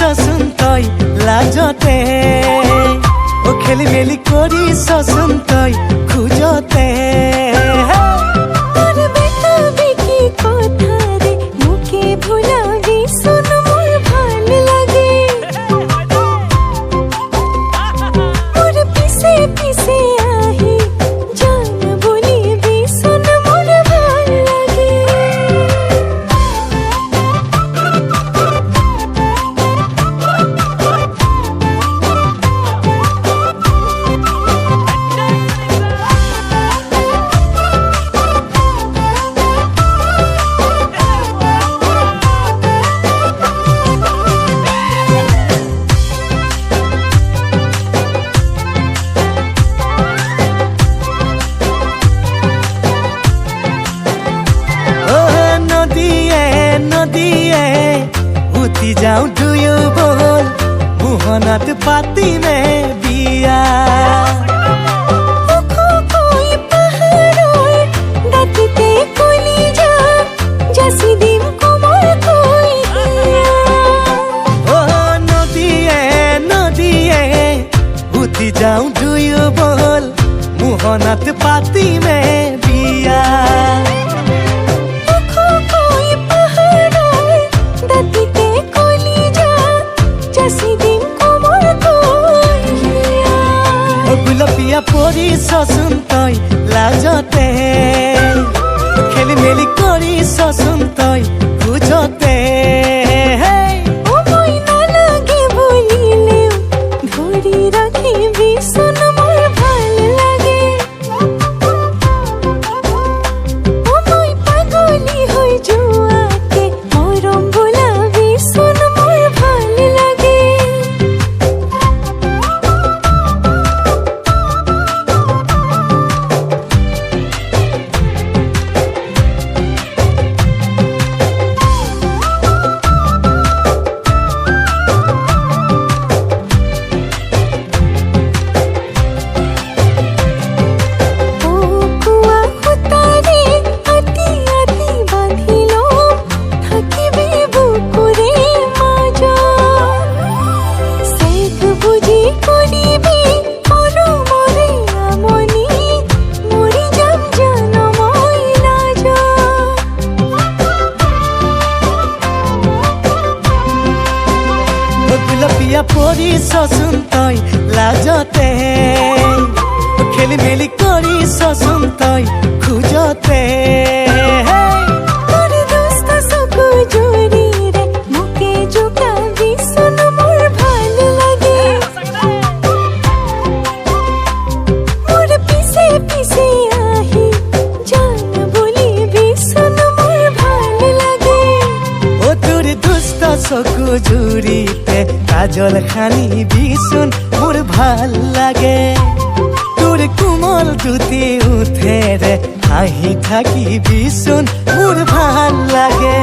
চচোন তই লাজতে ও খেলি মেলি কৰিছচোন তই খোজতে যাও দুয়ো বল মোহনাত পাতিমে বিয়া নদীয়ে উঠি যাও দুয়ো বল মোহনাত পাতিমে বিয়া গুলপীয়া পৰিছচোন তই লাজতে খেলি মেলি কৰিছচোন তই খোজতে পৰিছচোন তই লাজতে খেলি মেলি কৰিছচোন তই খোজতে দুষ্ট চকুজুৰিৰে মোকে জোকাবিচোন মোৰ ভাল লাগে মোৰ পিছে পিছে আহি জান বুলিবিচোন মোৰ ভাল লাগে ও তোৰ দুষ্ট চকুজুৰিতে কাজল সানিবিচোন মোৰ ভাল লাগে তোৰ কোমল দুটি উঠেৰে হাঁহি থাকিবিচোন মোৰ ভাল লাগে